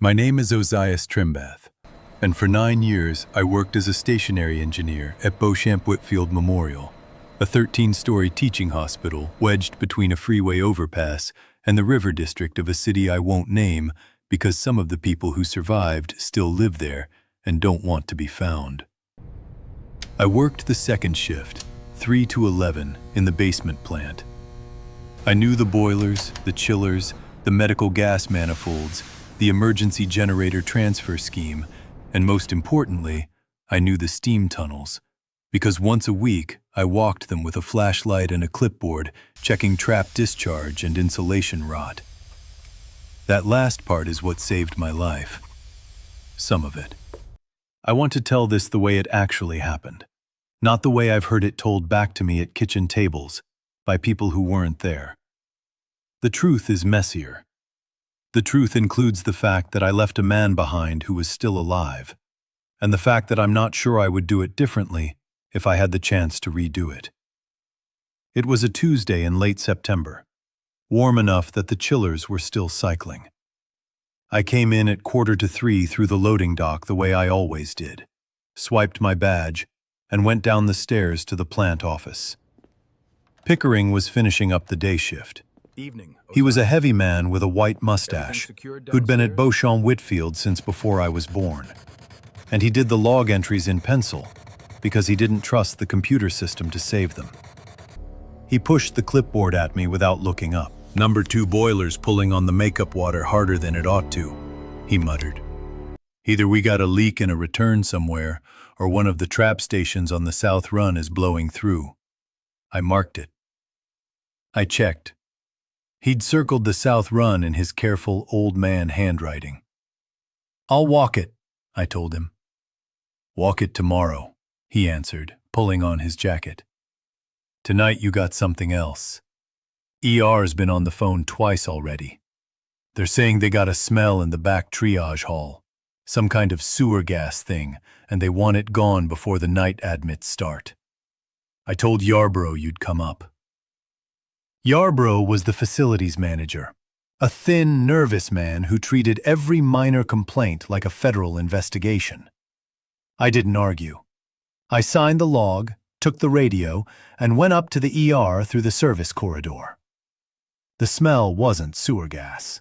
My name is Ozias Trimbath, and for 9 years I worked as a stationary engineer at Beauchamp Whitfield Memorial, a 13-story teaching hospital wedged between a freeway overpass and the river district of a city I won't name because some of the people who survived still live there and don't want to be found. I worked the second shift, 3 to 11, in the basement plant. I knew the boilers, the chillers, the medical gas manifolds, the emergency generator transfer scheme, and most importantly, I knew the steam tunnels, because once a week I walked them with a flashlight and a clipboard, checking trap discharge and insulation rot. That last part is what saved my life. Some of it. I want to tell this the way it actually happened, not the way I've heard it told back to me at kitchen tables by people who weren't there. The truth is messier. The truth includes the fact that I left a man behind who was still alive, and the fact that I'm not sure I would do it differently if I had the chance to redo it. It was a Tuesday in late September, warm enough that the chillers were still cycling. I came in at 2:45 through the loading dock the way I always did, swiped my badge, and went down the stairs to the plant office. Pickering was finishing up the day shift. He was a heavy man with a white mustache who'd been at Beauchamp Whitfield since before I was born. And he did the log entries in pencil because he didn't trust the computer system to save them. He pushed the clipboard at me without looking up. "Number 2 boiler's pulling on the makeup water harder than it ought to," he muttered. "Either we got a leak in a return somewhere, or one of the trap stations on the south run is blowing through." I marked it. I checked. He'd circled the south run in his careful old man handwriting. "I'll walk it," I told him. "Walk it tomorrow," he answered, pulling on his jacket. "Tonight you got something else. ER's been on the phone twice already. They're saying they got a smell in the back triage hall, some kind of sewer gas thing, and they want it gone before the night admits start. I told Yarbrough you'd come up." Yarbrough was the facilities manager, a thin, nervous man who treated every minor complaint like a federal investigation. I didn't argue. I signed the log, took the radio, and went up to the ER through the service corridor. The smell wasn't sewer gas.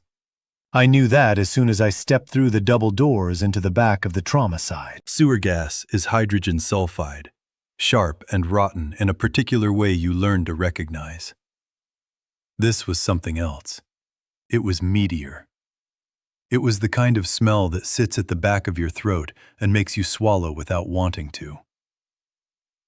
I knew that as soon as I stepped through the double doors into the back of the trauma side. Sewer gas is hydrogen sulfide, sharp and rotten in a particular way you learn to recognize. This was something else. It was meteor. It was the kind of smell that sits at the back of your throat and makes you swallow without wanting to.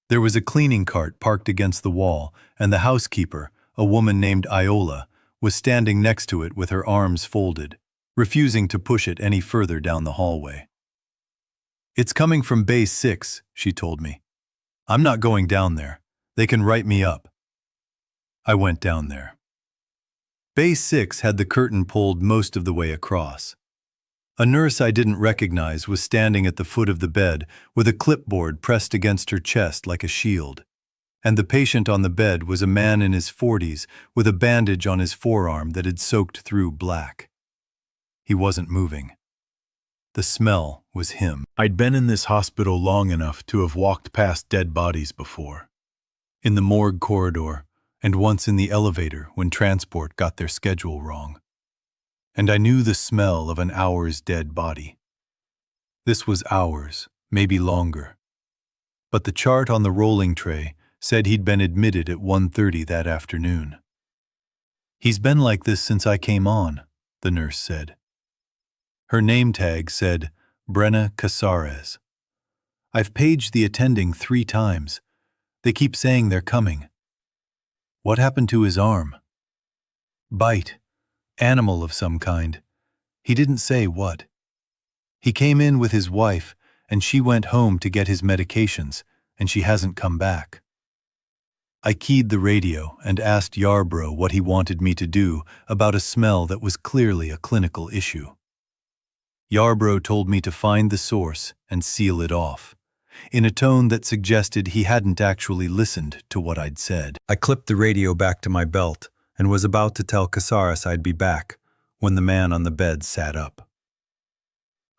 There was a cleaning cart parked against the wall, and the housekeeper, a woman named Iola, was standing next to it with her arms folded, refusing to push it any further down the hallway. "It's coming from Bay 6, she told me. "I'm not going down there. They can write me up." I went down there. Bay 6 had the curtain pulled most of the way across. A nurse I didn't recognize was standing at the foot of the bed with a clipboard pressed against her chest like a shield. And the patient on the bed was a man in his 40s with a bandage on his forearm that had soaked through black. He wasn't moving. The smell was him. I'd been in this hospital long enough to have walked past dead bodies before. In the morgue corridor, and once in the elevator when transport got their schedule wrong. And I knew the smell of an hour's dead body. This was hours, maybe longer. But the chart on the rolling tray said he'd been admitted at 1:30 that afternoon. "He's been like this since I came on," the nurse said. Her name tag said Brenna Casares. "I've paged the attending 3 times. They keep saying they're coming." What happened to his arm? Bite. Animal of some kind. He didn't say what. He came in with his wife, and she went home to get his medications, and she hasn't come back. I keyed the radio and asked Yarbrough what he wanted me to do about a smell that was clearly a clinical issue. Yarbrough told me to find the source and seal it off, in a tone that suggested he hadn't actually listened to what I'd said. I clipped the radio back to my belt and was about to tell Casares I'd be back when the man on the bed sat up.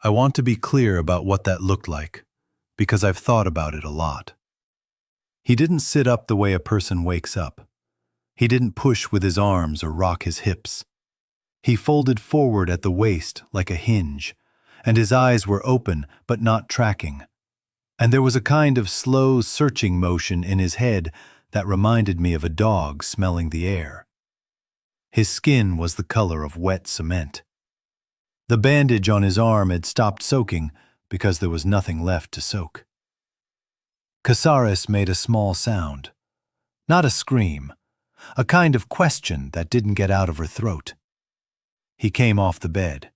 I want to be clear about what that looked like, because I've thought about it a lot. He didn't sit up the way a person wakes up. He didn't push with his arms or rock his hips. He folded forward at the waist like a hinge, and his eyes were open but not tracking. And there was a kind of slow, searching motion in his head that reminded me of a dog smelling the air. His skin was the color of wet cement. The bandage on his arm had stopped soaking because there was nothing left to soak. Casares made a small sound. Not a scream, a kind of question that didn't get out of her throat. He came off the bed.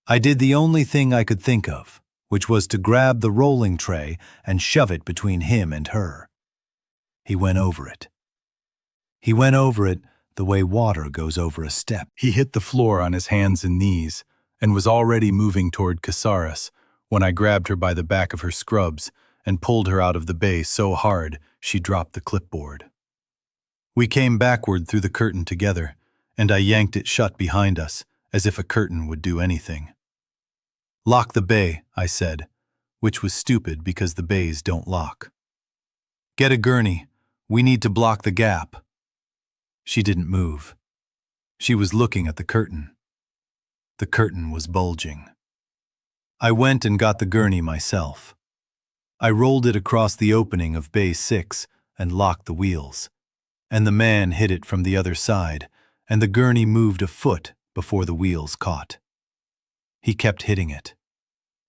I did the only thing I could think of, which was to grab the rolling tray and shove it between him and her. He went over it. He went over it the way water goes over a step. He hit the floor on his hands and knees and was already moving toward Casares when I grabbed her by the back of her scrubs and pulled her out of the bay so hard she dropped the clipboard. We came backward through the curtain together, and I yanked it shut behind us as if a curtain would do anything. "Lock the bay," I said, which was stupid because the bays don't lock. "Get a gurney. We need to block the gap." She didn't move. She was looking at the curtain. The curtain was bulging. I went and got the gurney myself. I rolled it across the opening of Bay 6 and locked the wheels. And the man hit it from the other side, and the gurney moved a foot before the wheels caught. He kept hitting it.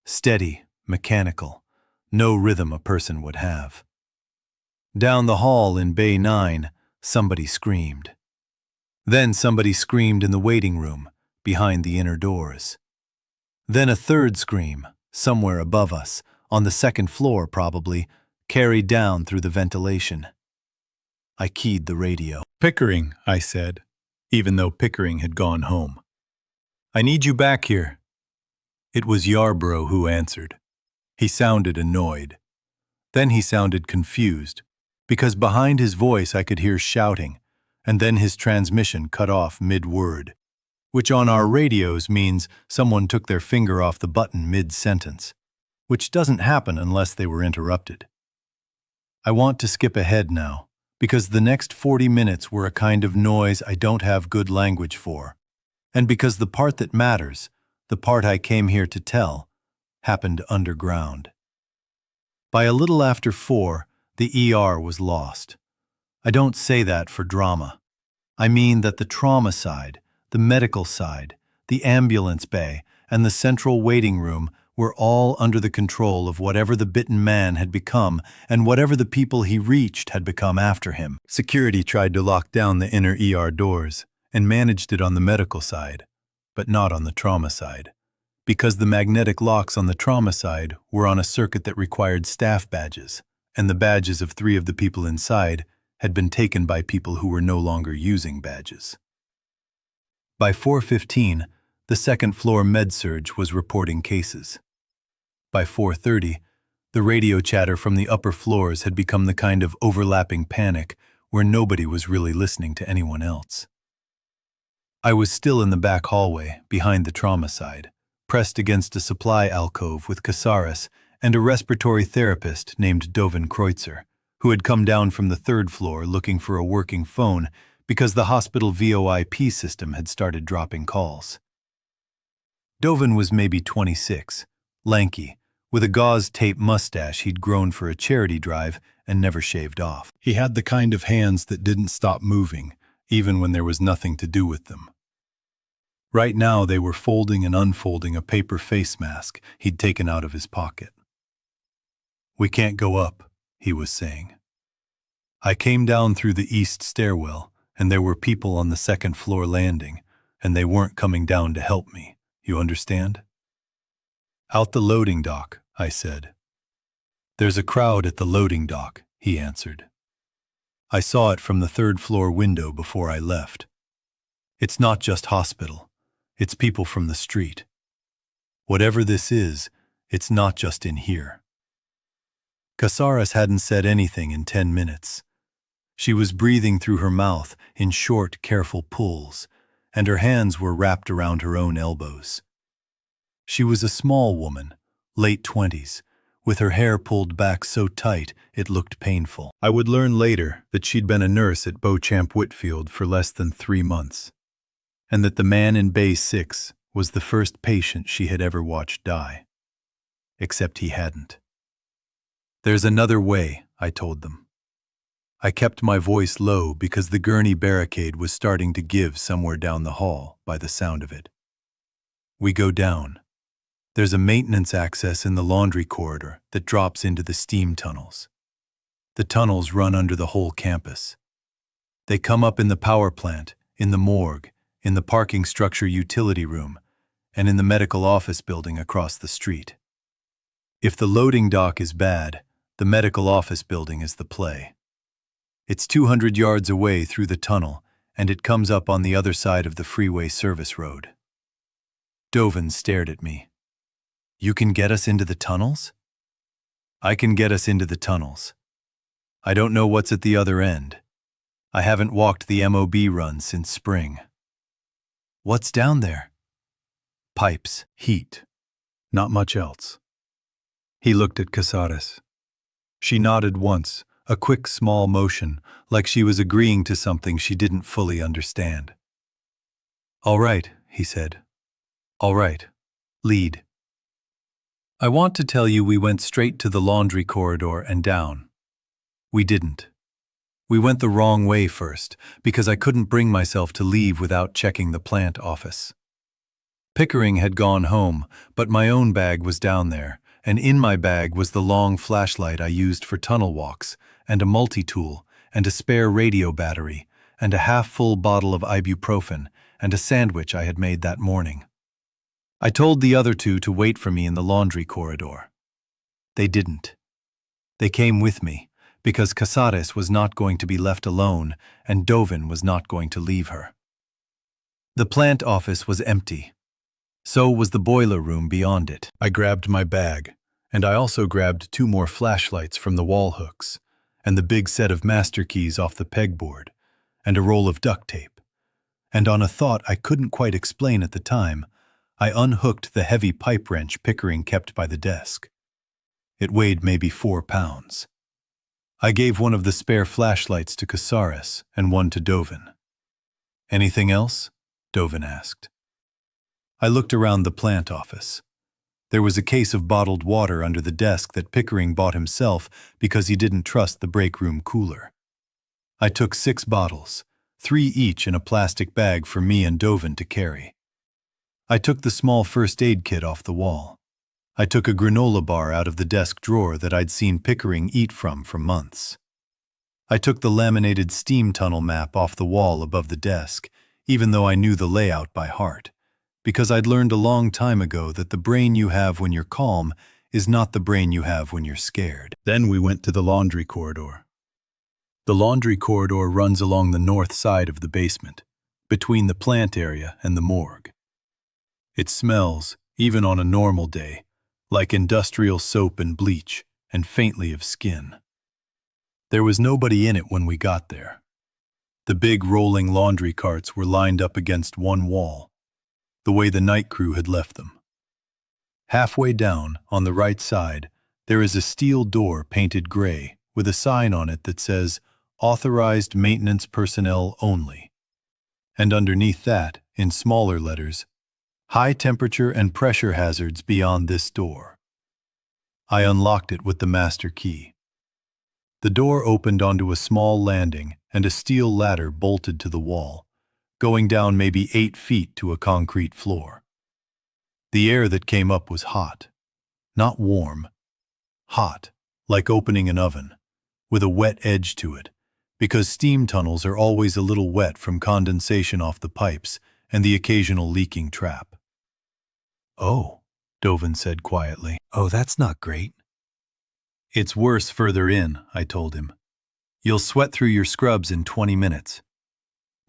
Steady, mechanical, no rhythm a person would have. Down the hall in Bay 9, somebody screamed. Then somebody screamed in the waiting room, behind the inner doors. Then a third scream, somewhere above us, on the second floor probably, carried down through the ventilation. I keyed the radio. "Pickering," I said, even though Pickering had gone home. "I need you back here." It was Yarborough who answered. He sounded annoyed. Then he sounded confused, because behind his voice I could hear shouting, and then his transmission cut off mid-word, which on our radios means someone took their finger off the button mid-sentence, which doesn't happen unless they were interrupted. I want to skip ahead now, because the next 40 minutes were a kind of noise I don't have good language for, and because the part that matters, the part I came here to tell, happened underground. By a little after 4, the ER was lost. I don't say that for drama. I mean that the trauma side, the medical side, the ambulance bay, and the central waiting room were all under the control of whatever the bitten man had become and whatever the people he reached had become after him. Security tried to lock down the inner ER doors and managed it on the medical side, but not on the trauma side, because the magnetic locks on the trauma side were on a circuit that required staff badges, and the badges of 3 of the people inside had been taken by people who were no longer using badges. By 4:15, the second-floor med-surg was reporting cases. By 4:30, the radio chatter from the upper floors had become the kind of overlapping panic where nobody was really listening to anyone else. I was still in the back hallway, behind the trauma side, pressed against a supply alcove with Casares and a respiratory therapist named Doven Kreutzer, who had come down from the 3rd floor looking for a working phone because the hospital VoIP system had started dropping calls. Doven was maybe 26, lanky, with a gauze tape mustache he'd grown for a charity drive and never shaved off. He had the kind of hands that didn't stop moving, even when there was nothing to do with them. Right now they were folding and unfolding a paper face mask he'd taken out of his pocket. "We can't go up," he was saying. I came down through the east stairwell, and there were people on the 2nd floor landing, and they weren't coming down to help me. You understand? "Out the loading dock," I said. "There's a crowd at the loading dock," he answered. I saw it from the 3rd floor window before I left. It's not just hospital. It's people from the street. Whatever this is, it's not just in here. Casares hadn't said anything in 10 minutes. She was breathing through her mouth in short, careful pulls, and her hands were wrapped around her own elbows. She was a small woman, late 20s, with her hair pulled back so tight it looked painful. I would learn later that she'd been a nurse at Beauchamp Whitfield for less than 3 months, and that the man in Bay 6 was the first patient she had ever watched die. Except he hadn't. "There's another way," I told them. I kept my voice low because the gurney barricade was starting to give somewhere down the hall by the sound of it. "We go down. There's a maintenance access in the laundry corridor that drops into the steam tunnels. The tunnels run under the whole campus. They come up in the power plant, in the morgue, in the parking structure utility room, and in the medical office building across the street. If the loading dock is bad, the medical office building is the play. It's 200 yards away through the tunnel, and it comes up on the other side of the freeway service road." Dovin stared at me. "You can get us into the tunnels?" "I can get us into the tunnels. I don't know what's at the other end. I haven't walked the MOB run since spring." "What's down there?" "Pipes, heat. Not much else." He looked at Casares. She nodded once, a quick small motion, like she was agreeing to something she didn't fully understand. "All right," he said. "All right. Lead." I want to tell you we went straight to the laundry corridor and down. We didn't. We went the wrong way first, because I couldn't bring myself to leave without checking the plant office. Pickering had gone home, but my own bag was down there, and in my bag was the long flashlight I used for tunnel walks, and a multi-tool, and a spare radio battery, and a half-full bottle of ibuprofen, and a sandwich I had made that morning. I told the other two to wait for me in the laundry corridor. They didn't. They came with me, because Casares was not going to be left alone, and Dovin was not going to leave her. The plant office was empty. So was the boiler room beyond it. I grabbed my bag, and I also grabbed 2 more flashlights from the wall hooks, and the big set of master keys off the pegboard, and a roll of duct tape. And on a thought I couldn't quite explain at the time, I unhooked the heavy pipe wrench Pickering kept by the desk. It weighed maybe 4 pounds. I gave one of the spare flashlights to Casares and one to Dovin. "Anything else?" Dovin asked. I looked around the plant office. There was a case of bottled water under the desk that Pickering bought himself because he didn't trust the break room cooler. I took 6 bottles, 3 each in a plastic bag for me and Dovin to carry. I took the small first aid kit off the wall. I took a granola bar out of the desk drawer that I'd seen Pickering eat from for months. I took the laminated steam tunnel map off the wall above the desk, even though I knew the layout by heart, because I'd learned a long time ago that the brain you have when you're calm is not the brain you have when you're scared. Then we went to the laundry corridor. The laundry corridor runs along the north side of the basement, between the plant area and the morgue. It smells, even on a normal day, like industrial soap and bleach, and faintly of skin. There was nobody in it when we got there. The big rolling laundry carts were lined up against one wall, the way the night crew had left them. Halfway down, on the right side, there is a steel door painted gray with a sign on it that says, "Authorized maintenance personnel only." And underneath that, in smaller letters, "High temperature and pressure hazards beyond this door." I unlocked it with the master key. The door opened onto a small landing and a steel ladder bolted to the wall, going down maybe 8 feet to a concrete floor. The air that came up was hot. Not warm. Hot, like opening an oven, with a wet edge to it, because steam tunnels are always a little wet from condensation off the pipes and the occasional leaking trap. "Oh," Dovin said quietly. "Oh, that's not great." "It's worse further in," I told him. "You'll sweat through your scrubs in 20 minutes.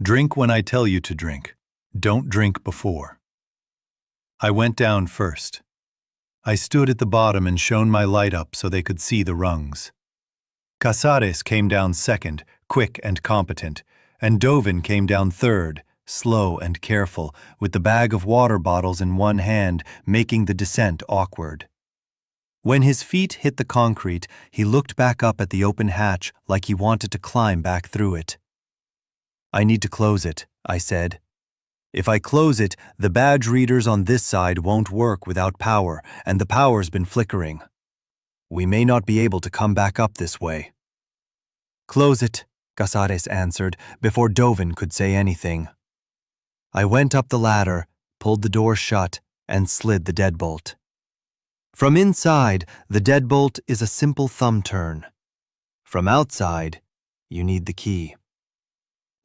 Drink when I tell you to drink. Don't drink before." I went down first. I stood at the bottom and shone my light up so they could see the rungs. Casares came down second, quick and competent, and Dovin came down third, slow and careful, with the bag of water bottles in one hand, making the descent awkward. When his feet hit the concrete, he looked back up at the open hatch like he wanted to climb back through it. "I need to close it," I said. "If I close it, the badge readers on this side won't work without power, and the power's been flickering. We may not be able to come back up this way." "Close it," Casares answered, before Dovin could say anything. I went up the ladder, pulled the door shut, and slid the deadbolt. From inside, the deadbolt is a simple thumb turn. From outside, you need the key.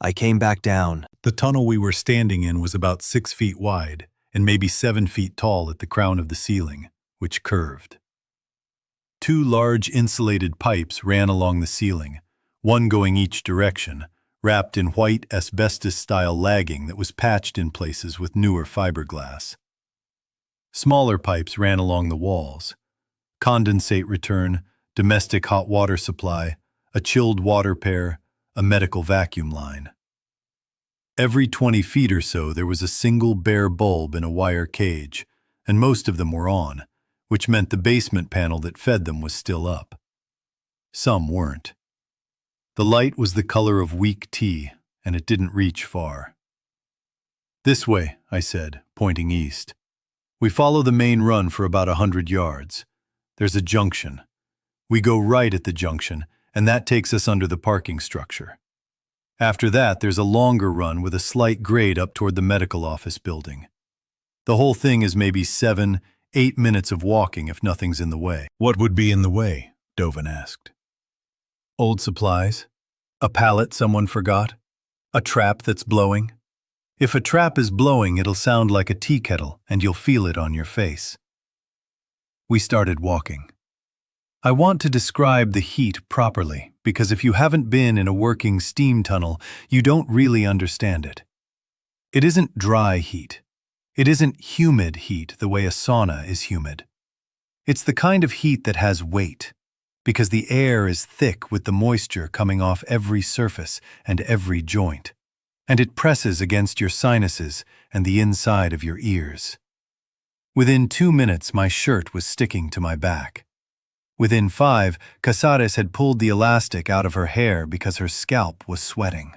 I came back down. The tunnel we were standing in was about 6 feet wide and maybe 7 feet tall at the crown of the ceiling, which curved. 2 large insulated pipes ran along the ceiling, one going each direction, wrapped in white asbestos-style lagging that was patched in places with newer fiberglass. Smaller pipes ran along the walls. Condensate return, domestic hot water supply, a chilled water pair, a medical vacuum line. Every 20 feet or so there was a single bare bulb in a wire cage, and most of them were on, which meant the basement panel that fed them was still up. Some weren't. The light was the color of weak tea, and it didn't reach far. "This way," I said, pointing east. "We follow the main run for about 100 yards. There's a junction. We go right at the junction, and that takes us under the parking structure. After that, there's a longer run with a slight grade up toward the medical office building. The whole thing is maybe 7-8 minutes of walking if nothing's in the way." "What would be in the way?" Dovin asked. "Old supplies? A pallet someone forgot? A trap that's blowing? If a trap is blowing, it'll sound like a tea kettle, and you'll feel it on your face." We started walking. I want to describe the heat properly, because if you haven't been in a working steam tunnel, you don't really understand it. It isn't dry heat. It isn't humid heat the way a sauna is humid. It's the kind of heat that has weight, because the air is thick with the moisture coming off every surface and every joint, and it presses against your sinuses and the inside of your ears. Within 2 minutes, my shirt was sticking to my back. Within 5, Casares had pulled the elastic out of her hair because her scalp was sweating.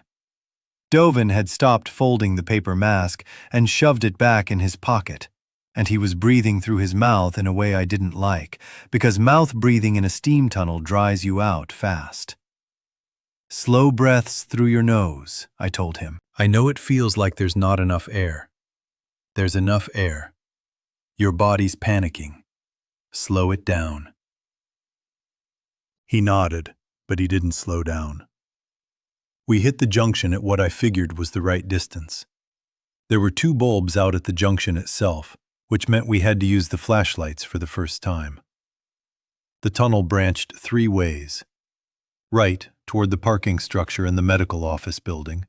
Dovin had stopped folding the paper mask and shoved it back in his pocket, and he was breathing through his mouth in a way I didn't like, because mouth breathing in a steam tunnel dries you out fast. "Slow breaths through your nose," I told him. "I know it feels like there's not enough air. There's enough air. Your body's panicking. Slow it down." He nodded, but he didn't slow down. We hit the junction at what I figured was the right distance. There were 2 bulbs out at the junction itself, which meant we had to use the flashlights for the first time. The tunnel branched 3 ways. Right, toward the parking structure and the medical office building.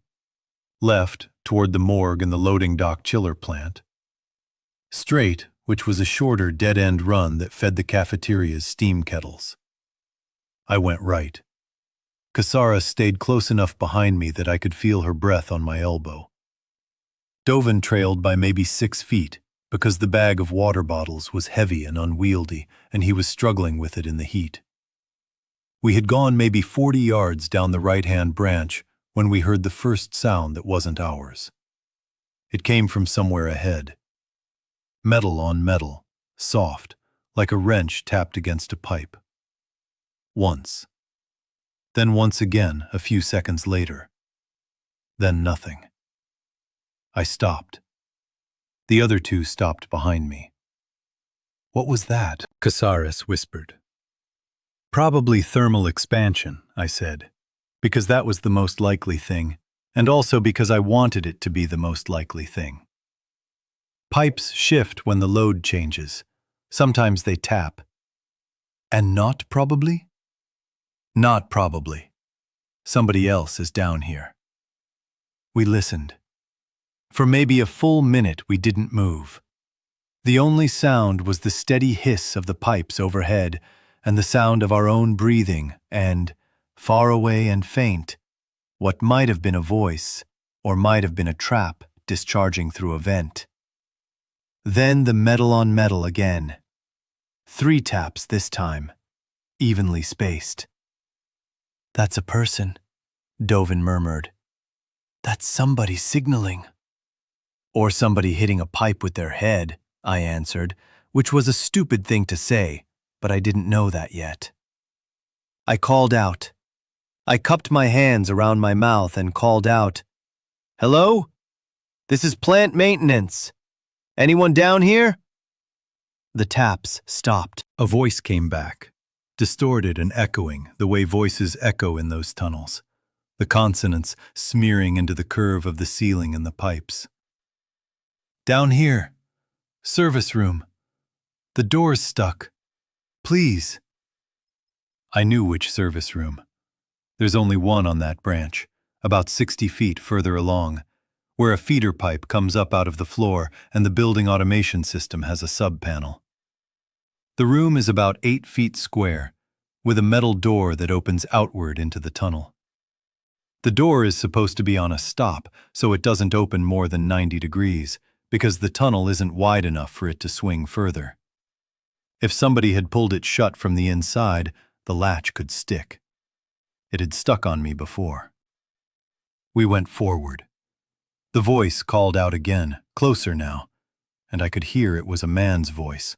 Left, toward the morgue and the loading dock chiller plant. Straight, which was a shorter dead-end run that fed the cafeteria's steam kettles. I went right. Casares stayed close enough behind me that I could feel her breath on my elbow. Dovin trailed by maybe 6 feet, because the bag of water bottles was heavy and unwieldy, and he was struggling with it in the heat. We had gone maybe 40 yards down the right-hand branch when we heard the first sound that wasn't ours. It came from somewhere ahead. Metal on metal, soft, like a wrench tapped against a pipe. Once. Then once again a few seconds later. Then nothing. I stopped. The other 2 stopped behind me. "What was that?" Casares whispered. "Probably thermal expansion," I said, because that was the most likely thing, and also because I wanted it to be the most likely thing. Pipes shift when the load changes. Sometimes they tap. And not probably? Not probably. Somebody else is down here. We listened. For maybe a full minute we didn't move. The only sound was the steady hiss of the pipes overhead and the sound of our own breathing and, far away and faint, what might have been a voice, or might have been a trap discharging through a vent. Then the metal on metal again. 3 taps this time, evenly spaced. "That's a person," Dovin murmured. "That's somebody signaling." "Or somebody hitting a pipe with their head," I answered, which was a stupid thing to say, but I didn't know that yet. I called out. I cupped my hands around my mouth and called out, "Hello? This is plant maintenance. Anyone down here?" The taps stopped. A voice came back, distorted and echoing the way voices echo in those tunnels, the consonants smearing into the curve of the ceiling and the pipes. "Down here. Service room. The door's stuck. Please." I knew which service room. There's only one on that branch, about 60 feet further along, where a feeder pipe comes up out of the floor and the building automation system has a sub-panel. The room is about 8 feet square, with a metal door that opens outward into the tunnel. The door is supposed to be on a stop, so it doesn't open more than 90 degrees, because the tunnel isn't wide enough for it to swing further. If somebody had pulled it shut from the inside, the latch could stick. It had stuck on me before. We went forward. The voice called out again, closer now, and I could hear it was a man's voice,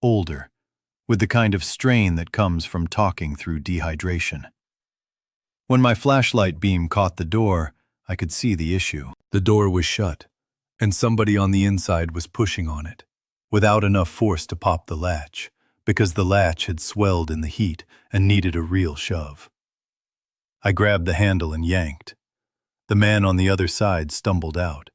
older, with the kind of strain that comes from talking through dehydration. When my flashlight beam caught the door, I could see the issue. The door was shut, and somebody on the inside was pushing on it, without enough force to pop the latch, because the latch had swelled in the heat and needed a real shove. I grabbed the handle and yanked. The man on the other side stumbled out.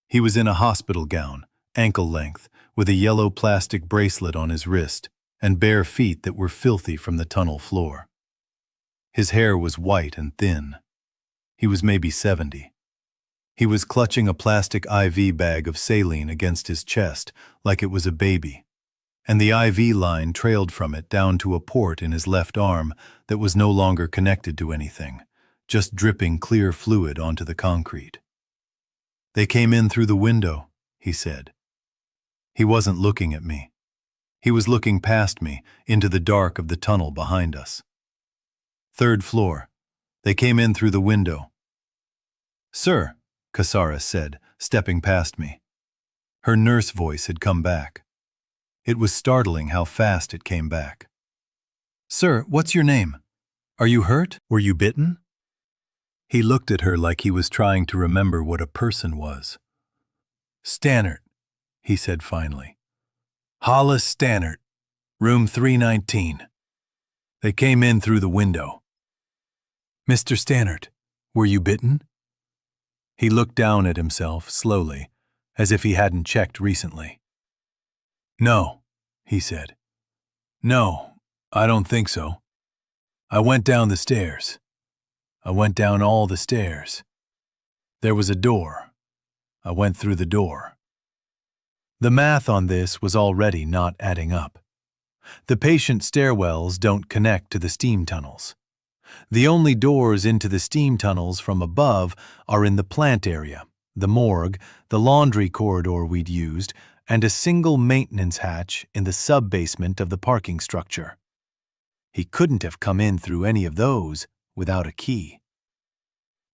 He was in a hospital gown, ankle length, with a yellow plastic bracelet on his wrist, and bare feet that were filthy from the tunnel floor. His hair was white and thin. He was maybe 70. He was clutching a plastic IV bag of saline against his chest like it was a baby, and the IV line trailed from it down to a port in his left arm that was no longer connected to anything, just dripping clear fluid onto the concrete. "They came in through the window," he said. He wasn't looking at me. He was looking past me into the dark of the tunnel behind us. "3rd floor. They came in through the window." "Sir," Casara said, stepping past me. Her nurse voice had come back. It was startling how fast it came back. "Sir, what's your name? Are you hurt? Were you bitten?" He looked at her like he was trying to remember what a person was. "Stannard," he said finally. "Hollis Stannard, room 319. They came in through the window." "Mr. Stannard, were you bitten?" He looked down at himself slowly, as if he hadn't checked recently. "No," he said. "No, I don't think so. I went down the stairs. I went down all the stairs. There was a door. I went through the door." The math on this was already not adding up. The patient stairwells don't connect to the steam tunnels. The only doors into the steam tunnels from above are in the plant area, the morgue, the laundry corridor we'd used, and a single maintenance hatch in the sub-basement of the parking structure. He couldn't have come in through any of those without a key.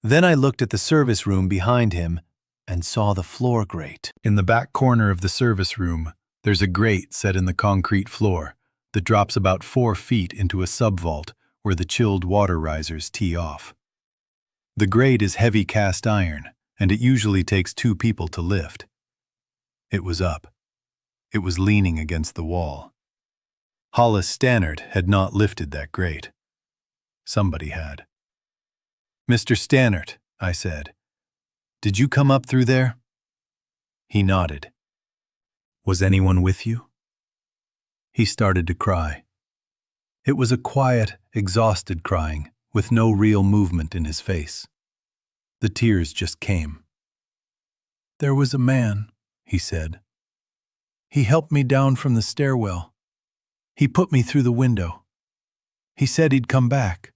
Then I looked at the service room behind him and saw the floor grate. In the back corner of the service room, there's a grate set in the concrete floor that drops about 4 feet into a sub-vault where the chilled water risers tee off. The grate is heavy cast iron, and it usually takes 2 people to lift. It was up. It was leaning against the wall. Hollis Stannard had not lifted that grate. Somebody had. "Mr. Stannard," I said, "did you come up through there?" He nodded. "Was anyone with you?" He started to cry. It was a quiet, exhausted crying, with no real movement in his face. The tears just came. "There was a man," he said. "He helped me down from the stairwell. He put me through the window. He said he'd come back.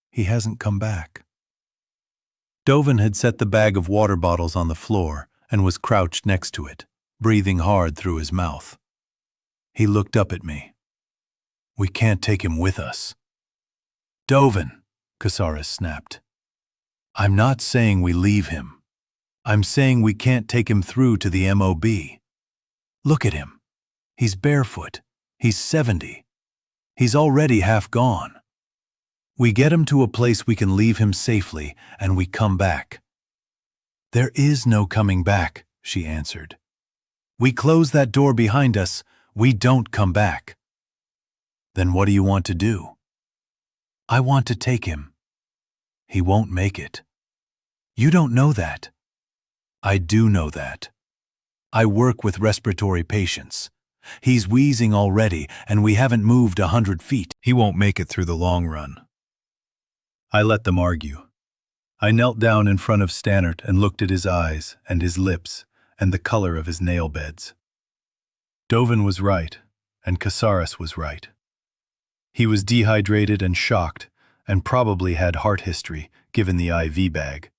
He hasn't come back." Dovin had set the bag of water bottles on the floor and was crouched next to it, breathing hard through his mouth. He looked up at me. "We can't take him with us." "Dovin," Casares snapped. "I'm not saying we leave him. I'm saying we can't take him through to the MOB. Look at him. He's barefoot. He's 70. He's already half gone. We get him to a place we can leave him safely, and we come back." "There is no coming back," she answered. "We close that door behind us. We don't come back." "Then what do you want to do?" "I want to take him." "He won't make it." "You don't know that." "I do know that. I work with respiratory patients. He's wheezing already, and we haven't moved 100 feet. He won't make it through the long run." I let them argue. I knelt down in front of Stannard and looked at his eyes and his lips and the color of his nail beds. Dovin was right, and Casares was right. He was dehydrated and shocked, and probably had heart history, given the IV bag.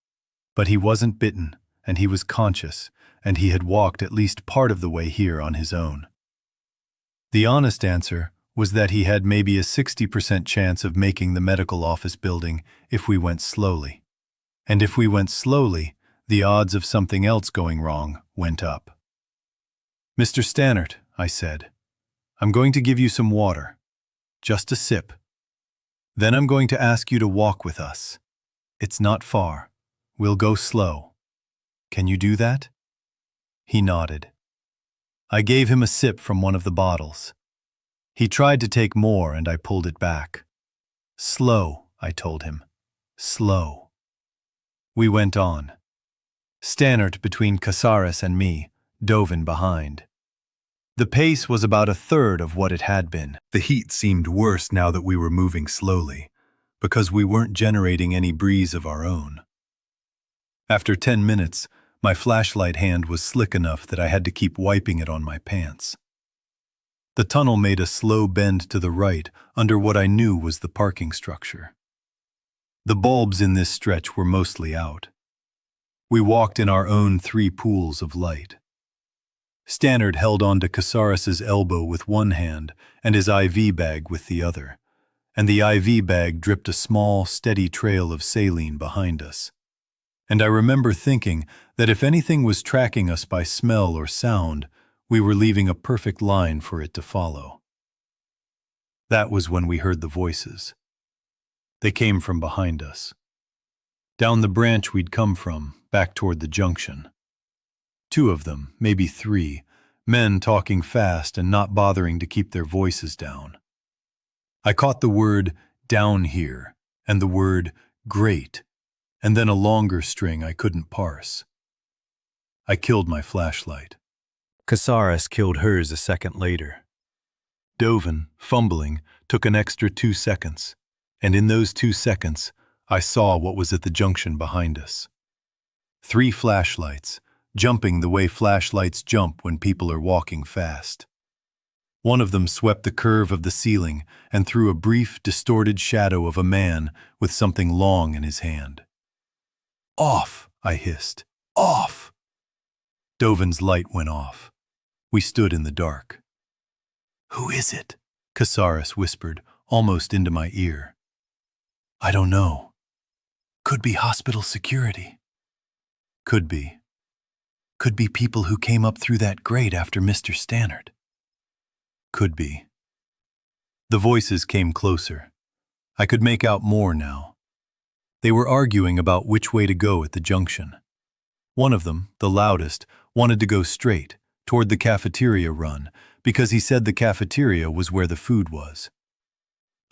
But he wasn't bitten, and he was conscious, and he had walked at least part of the way here on his own. The honest answer was that he had maybe a 60% chance of making the medical office building if we went slowly. And if we went slowly, the odds of something else going wrong went up. "Mr. Stannard," I said, "I'm going to give you some water. Just a sip. Then I'm going to ask you to walk with us. It's not far. We'll go slow. Can you do that?" He nodded. I gave him a sip from one of the bottles. He tried to take more, and I pulled it back. "Slow," I told him. "Slow." We went on. Stannard between Casares and me, Dovin behind. The pace was about a third of what it had been. The heat seemed worse now that we were moving slowly, because we weren't generating any breeze of our own. After 10 minutes, my flashlight hand was slick enough that I had to keep wiping it on my pants. The tunnel made a slow bend to the right under what I knew was the parking structure. The bulbs in this stretch were mostly out. We walked in our own 3 pools of light. Stannard held on to Casares' elbow with one hand and his IV bag with the other, and the IV bag dripped a small, steady trail of saline behind us. And I remember thinking that if anything was tracking us by smell or sound, we were leaving a perfect line for it to follow. That was when we heard the voices. They came from behind us. Down the branch we'd come from, back toward the junction. 2 of them, maybe 3, men talking fast and not bothering to keep their voices down. I caught the word "down here" and the word "great," and then a longer string I couldn't parse. I killed my flashlight. Casares killed hers a second later. Dovin, fumbling, took an extra 2 seconds, and in those 2 seconds, I saw what was at the junction behind us. 3 flashlights, jumping the way flashlights jump when people are walking fast. One of them swept the curve of the ceiling and threw a brief, distorted shadow of a man with something long in his hand. "Off!" I hissed. "Off!" Dovin's light went off. We stood in the dark. "Who is it?" Casares whispered, almost into my ear. "I don't know. Could be hospital security. Could be. Could be people who came up through that grate after Mr. Stannard. Could be." The voices came closer. I could make out more now. They were arguing about which way to go at the junction. One of them, the loudest, wanted to go straight, toward the cafeteria run, because he said the cafeteria was where the food was.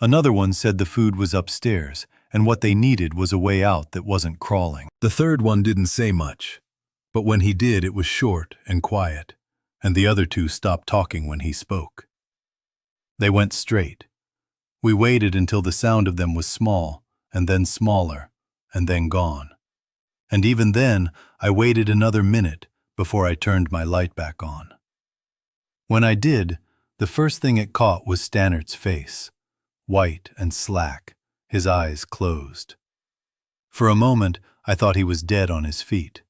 Another one said the food was upstairs, and what they needed was a way out that wasn't crawling. The third one didn't say much, but when he did it was short and quiet, and the other 2 stopped talking when he spoke. They went straight. We waited until the sound of them was small, and then smaller, and then gone. And even then, I waited another minute before I turned my light back on. When I did, the first thing it caught was Stannard's face, white and slack, his eyes closed. For a moment, I thought he was dead on his feet.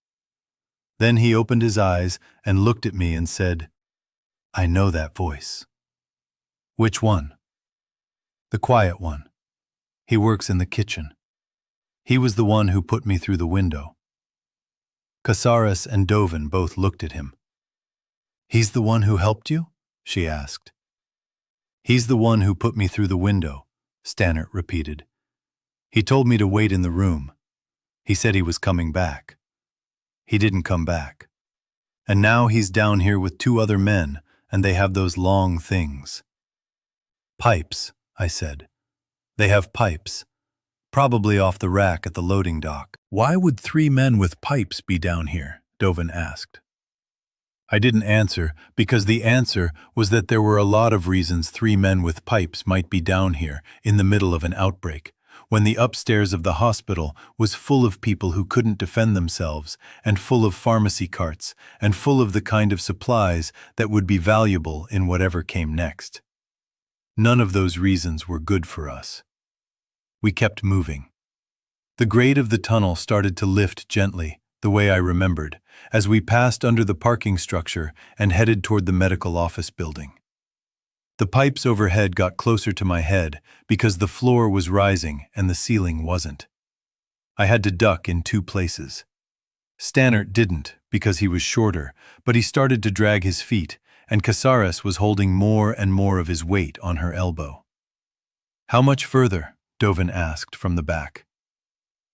Then he opened his eyes and looked at me and said, "I know that voice." "Which one?" "The quiet one. He works in the kitchen. He was the one who put me through the window." Casares and Dovin both looked at him. "He's the one who helped you?" she asked. "He's the one who put me through the window," Stannard repeated. "He told me to wait in the room. He said he was coming back. He didn't come back. And now he's down here with 2 other men, and they have those long things." "Pipes," I said. "They have pipes. Probably off the rack at the loading dock." "Why would 3 men with pipes be down here?" Dovin asked. I didn't answer because the answer was that there were a lot of reasons 3 men with pipes might be down here in the middle of an outbreak, when the upstairs of the hospital was full of people who couldn't defend themselves, and full of pharmacy carts, and full of the kind of supplies that would be valuable in whatever came next. None of those reasons were good for us. We kept moving. The grade of the tunnel started to lift gently, the way I remembered, as we passed under the parking structure and headed toward the medical office building. The pipes overhead got closer to my head because the floor was rising and the ceiling wasn't. I had to duck in 2 places. Stannard didn't because he was shorter, but he started to drag his feet, and Casares was holding more and more of his weight on her elbow. "How much further?" Dovin asked from the back.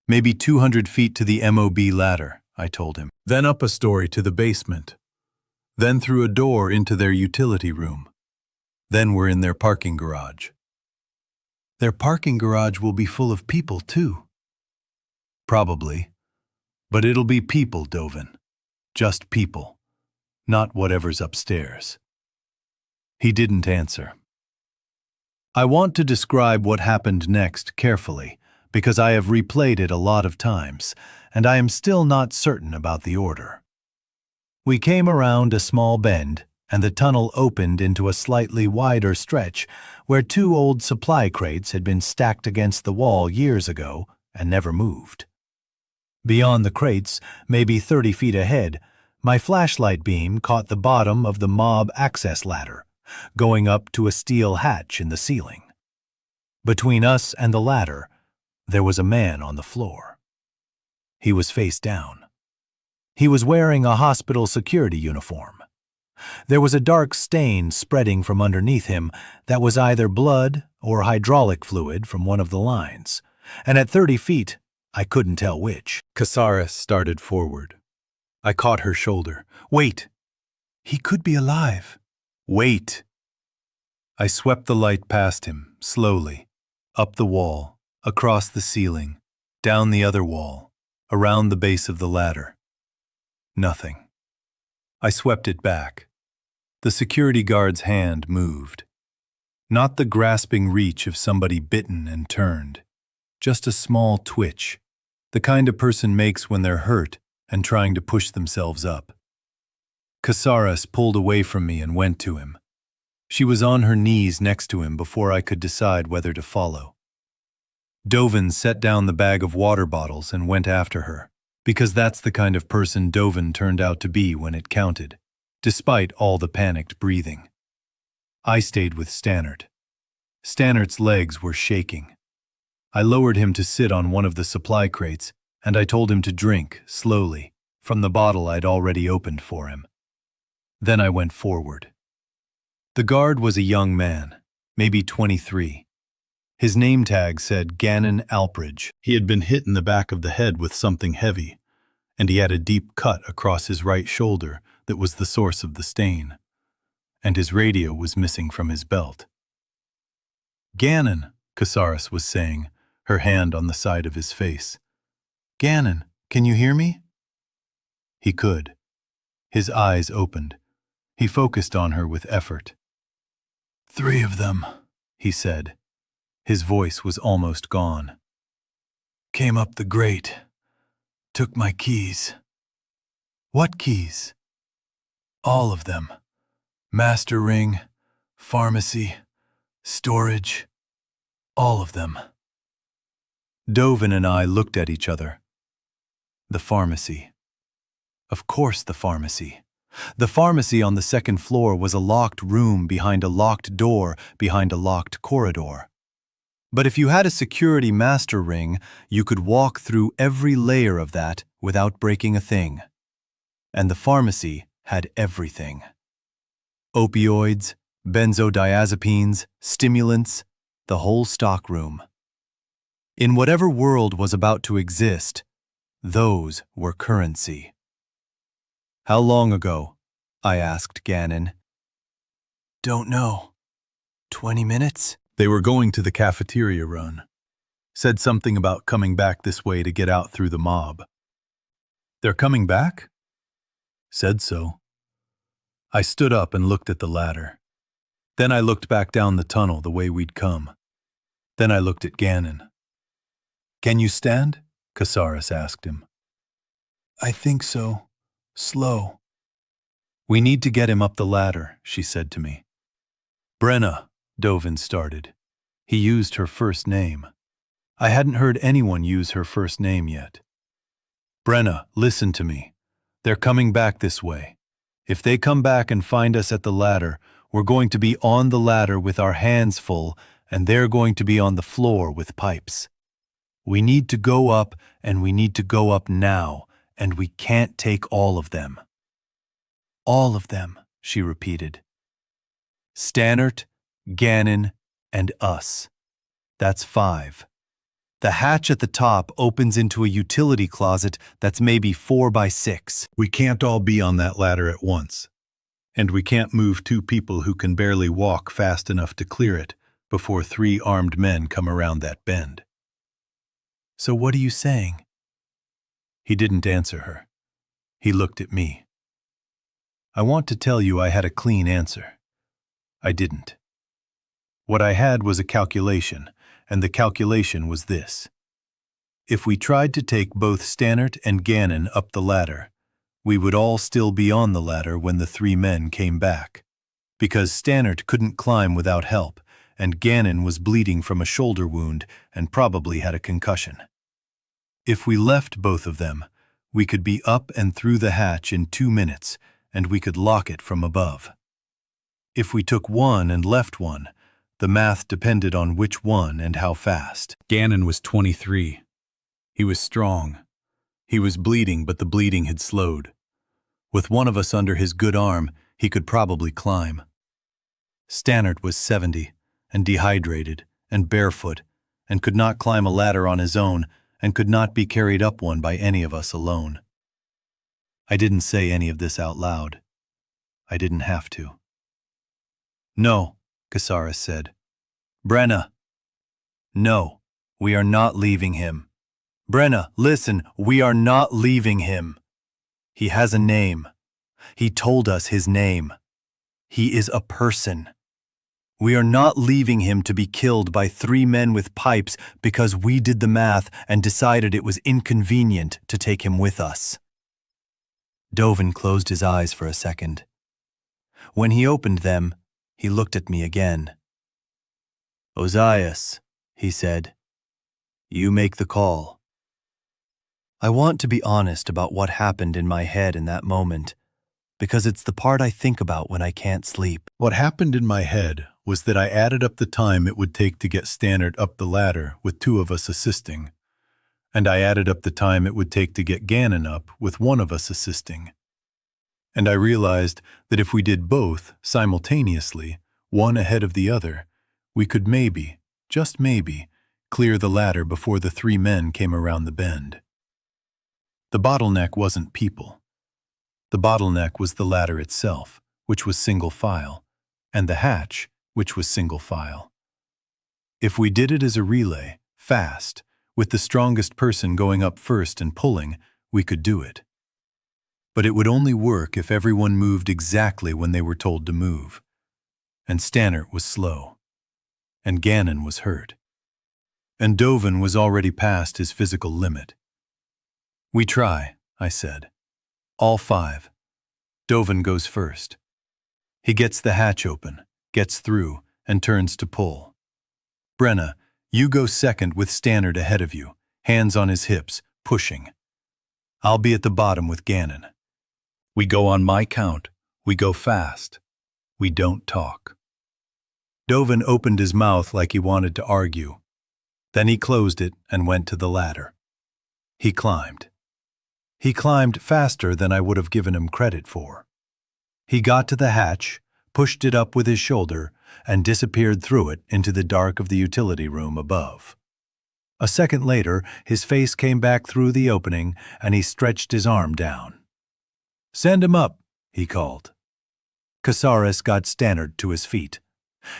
"Maybe 200 feet to the MOB ladder," I told him. "Then up a story to the basement. Then through a door into their utility room. Then we're in their parking garage." "Their parking garage will be full of people, too." "Probably. But it'll be people, Dovin. Just people. Not whatever's upstairs." He didn't answer. I want to describe what happened next carefully, because I have replayed it a lot of times, and I am still not certain about the order. We came around a small bend, and the tunnel opened into a slightly wider stretch where 2 old supply crates had been stacked against the wall years ago and never moved. Beyond the crates, maybe 30 feet ahead, my flashlight beam caught the bottom of the mob access ladder, going up to a steel hatch in the ceiling. Between us and the ladder, there was a man on the floor. He was face down. He was wearing a hospital security uniform. There was a dark stain spreading from underneath him that was either blood or hydraulic fluid from one of the lines, and at 30 feet, I couldn't tell which. Casares started forward. I caught her shoulder. "Wait! He could be alive. Wait!" I swept the light past him, slowly, up the wall, across the ceiling, down the other wall, around the base of the ladder. Nothing. I swept it back. The security guard's hand moved. Not the grasping reach of somebody bitten and turned. Just a small twitch, the kind a person makes when they're hurt and trying to push themselves up. Casares pulled away from me and went to him. She was on her knees next to him before I could decide whether to follow. Dovin set down the bag of water bottles and went after her, because that's the kind of person Dovin turned out to be when it counted, despite all the panicked breathing. I stayed with Stannard. Stannard's legs were shaking. I lowered him to sit on one of the supply crates, and I told him to drink, slowly, from the bottle I'd already opened for him. Then I went forward. The guard was a young man, maybe 23. His name tag said Gannon Alpridge. He had been hit in the back of the head with something heavy, and he had a deep cut across his right shoulder that was the source of the stain, and his radio was missing from his belt. "Gannon," Casares was saying, her hand on the side of his face. "Gannon, can you hear me?" He could. His eyes opened. He focused on her with effort. "3 of them," he said. His voice was almost gone. "Came up the grate. Took my keys." "What keys?" "All of them. Master ring, pharmacy, storage, all of them." Dovin and I looked at each other. The pharmacy. Of course, the pharmacy. The pharmacy on the second floor was a locked room behind a locked door behind a locked corridor. But if you had a security master ring, you could walk through every layer of that without breaking a thing. And the pharmacy had everything. Opioids, benzodiazepines, stimulants, the whole stockroom. In whatever world was about to exist, those were currency. "How long ago?" I asked Gannon. "Don't know. 20 minutes?" They were going to the cafeteria run. Said something about coming back this way to get out through the mob. "They're coming back?" Said so. I stood up and looked at the ladder. Then I looked back down the tunnel the way we'd come. Then I looked at Gannon. "Can you stand?" Casares asked him. "I think so. Slow." "We need to get him up the ladder," she said to me. "Brenna," Dovin started. He used her first name. I hadn't heard anyone use her first name yet. "Brenna, listen to me. They're coming back this way. If they come back and find us at the ladder, we're going to be on the ladder with our hands full, and they're going to be on the floor with pipes. We need to go up, and we need to go up now, and we can't take all of them." "All of them," she repeated. "Stannert, Gannon, and us. That's 5. The hatch at the top opens into a utility closet that's maybe 4 by 6. We can't all be on that ladder at once. And we can't move 2 people who can barely walk fast enough to clear it before 3 armed men come around that bend." "So what are you saying?" He didn't answer her. He looked at me. I want to tell you I had a clean answer. I didn't. What I had was a calculation, and the calculation was this. If we tried to take both Stannert and Gannon up the ladder, we would all still be on the ladder when the 3 men came back, because Stannert couldn't climb without help, and Gannon was bleeding from a shoulder wound and probably had a concussion. If we left both of them, we could be up and through the hatch in 2 minutes, and we could lock it from above. If we took one and left one, the math depended on which one and how fast. Gannon was 23. He was strong. He was bleeding, but the bleeding had slowed. With one of us under his good arm, he could probably climb. Stannert was 70, and dehydrated, and barefoot, and could not climb a ladder on his own, and could not be carried up one by any of us alone. I didn't say any of this out loud. I didn't have to. "No," Casares said. "Brenna." "No, we are not leaving him. Brenna, listen, we are not leaving him. He has a name. He told us his name. He is a person. We are not leaving him to be killed by 3 men with pipes because we did the math and decided it was inconvenient to take him with us." Dovin closed his eyes for a second. When he opened them, he looked at me again. "Ozias," he said, "you make the call." I want to be honest about what happened in my head in that moment, because it's the part I think about when I can't sleep. What happened in my head was that I added up the time it would take to get Stannert up the ladder with 2 of us assisting, and I added up the time it would take to get Gannon up with 1 of us assisting. And I realized that if we did both simultaneously, one ahead of the other, we could maybe, just maybe, clear the ladder before the 3 men came around the bend. The bottleneck wasn't people. The bottleneck was the ladder itself, which was single file, and the hatch, which was single file. If we did it as a relay, fast, with the strongest person going up first and pulling, we could do it. But it would only work if everyone moved exactly when they were told to move. And Stannert was slow. And Gannon was hurt. And Dovin was already past his physical limit. "We try," I said. "All 5. Dovin goes first. He gets the hatch open, gets through, and turns to pull. Brenna, you go second with Stannert ahead of you, hands on his hips, pushing. I'll be at the bottom with Gannon. We go on my count. We go fast. We don't talk. Dovin opened his mouth like he wanted to argue. Then he closed it and went to the ladder. He climbed. He climbed faster than I would have given him credit for. He got to the hatch, pushed it up with his shoulder, and disappeared through it into the dark of the utility room above. A second later, his face came back through the opening, and he stretched his arm down. "Send him up," he called. Casares got Stannard to his feet.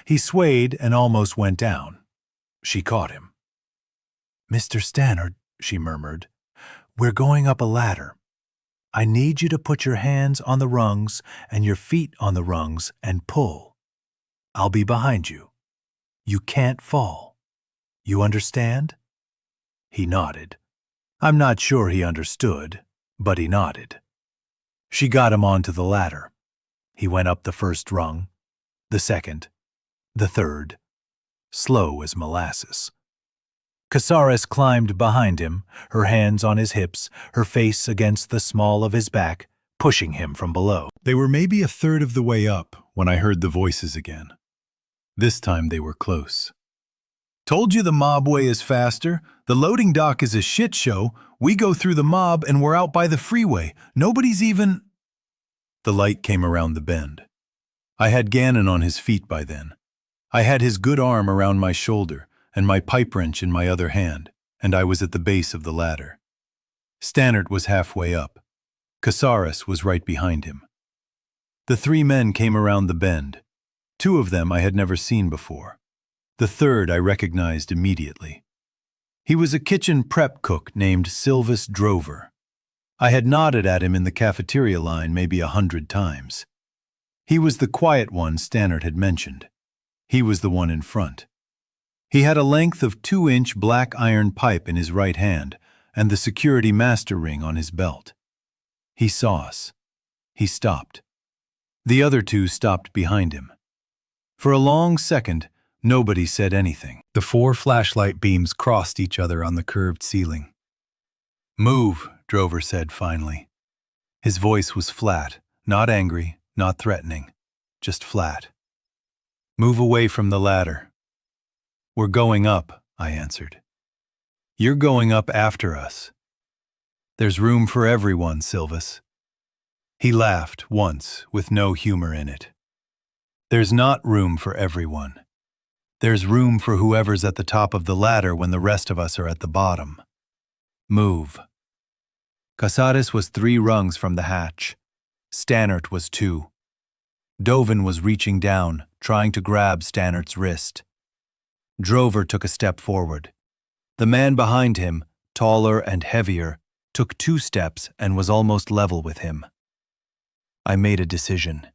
He swayed and almost went down. She caught him. "Mr. Stannard," she murmured, "we're going up a ladder. I need you to put your hands on the rungs and your feet on the rungs and pull. I'll be behind you. You can't fall. You understand?" He nodded. I'm not sure he understood, but he nodded. She got him onto the ladder. He went up the first rung, the second, the third, slow as molasses. Casares climbed behind him, her hands on his hips, her face against the small of his back, pushing him from below. They were maybe a third of the way up when I heard the voices again. This time they were close. "Told you the mob way is faster. The loading dock is a shit show. We go through the mob and we're out by the freeway. Nobody's even—" The light came around the bend. I had Gannon on his feet by then. I had his good arm around my shoulder and my pipe wrench in my other hand, and I was at the base of the ladder. Stannard was halfway up. Casares was right behind him. The three men came around the bend. Two of them I had never seen before. The third I recognized immediately. He was a kitchen prep cook named Silvis Drover. I had nodded at him in the cafeteria line maybe 100 times. He was the quiet one Stannard had mentioned. He was the one in front. He had a length of 2-inch black iron pipe in his right hand and the security master ring on his belt. He saw us. He stopped. The other two stopped behind him. For a long second, nobody said anything. The 4 flashlight beams crossed each other on the curved ceiling. "Move," Drover said finally. His voice was flat, not angry, not threatening, just flat. "Move away from the ladder." "We're going up," I answered. "You're going up after us. There's room for everyone, Silvis." He laughed once with no humor in it. "There's not room for everyone. There's room for whoever's at the top of the ladder when the rest of us are at the bottom. Move." Casares was 3 rungs from the hatch. Stannard was 2. Dovin was reaching down, trying to grab Stannard's wrist. Drover took a step forward. The man behind him, taller and heavier, took 2 steps and was almost level with him. I made a decision.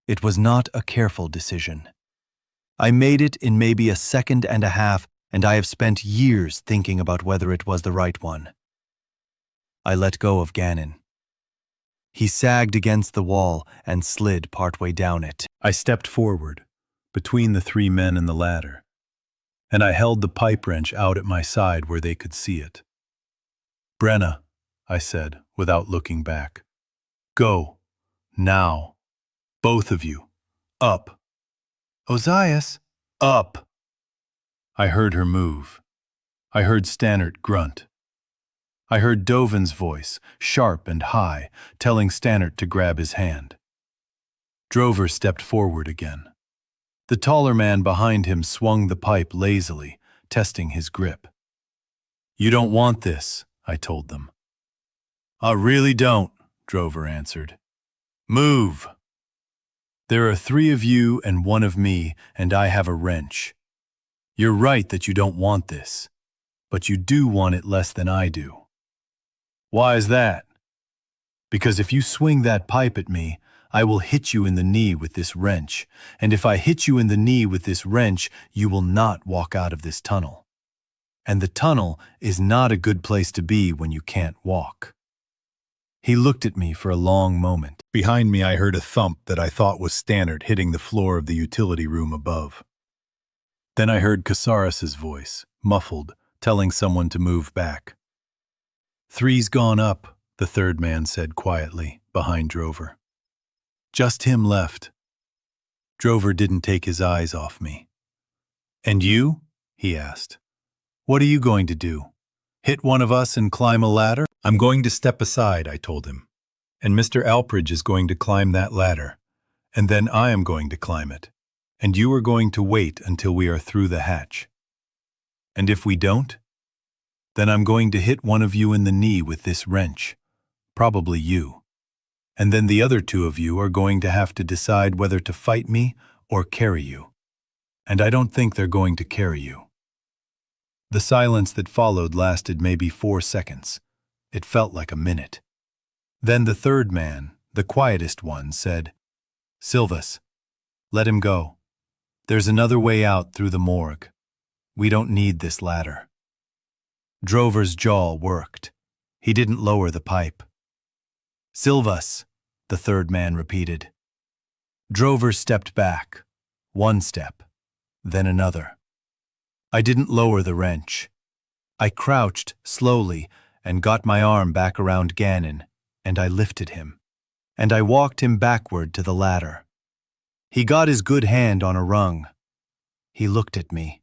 It was not a careful decision. I made it in maybe a second and a half, and I have spent years thinking about whether it was the right one. I let go of Gannon. He sagged against the wall and slid partway down it. I stepped forward, between the 3 men and the ladder, and I held the pipe wrench out at my side where they could see it. "Brenna," I said, without looking back. "Go. Now. Both of you. Up." "Ozias." "Up." I heard her move. I heard Stannard grunt. I heard Dovin's voice, sharp and high, telling Stannard to grab his hand. Drover stepped forward again. The taller man behind him swung the pipe lazily, testing his grip. "You don't want this," I told them. "I really don't," Drover answered. "Move." "There are 3 of you and 1 of me, and I have a wrench. You're right that you don't want this, but you do want it less than I do." "Why is that?" "Because if you swing that pipe at me, I will hit you in the knee with this wrench, and if I hit you in the knee with this wrench, you will not walk out of this tunnel. And the tunnel is not a good place to be when you can't walk." He looked at me for a long moment. Behind me I heard a thump that I thought was Stannard hitting the floor of the utility room above. Then I heard Casares' voice, muffled, telling someone to move back. "3's gone up," the third man said quietly, behind Drover. Just him left. Drover didn't take his eyes off me. And you? He asked. What are you going to do? Hit one of us and climb a ladder? I'm going to step aside, I told him. And Mr. Alpridge is going to climb that ladder. And then I am going to climb it. And you are going to wait until we are through the hatch. And if we don't, then I'm going to hit one of you in the knee with this wrench. Probably you. And then the other two of you are going to have to decide whether to fight me or carry you. And I don't think they're going to carry you. The silence that followed lasted maybe 4 seconds. It felt like a minute. Then the third man, the quietest one, said, Silvas, let him go. There's another way out through the morgue. We don't need this ladder. Drover's jaw worked. He didn't lower the pipe. Silvas, the third man repeated. Drover stepped back. 1 step, then another. I didn't lower the wrench. I crouched slowly and got my arm back around Gannon, and I lifted him. And I walked him backward to the ladder. He got his good hand on a rung. He looked at me.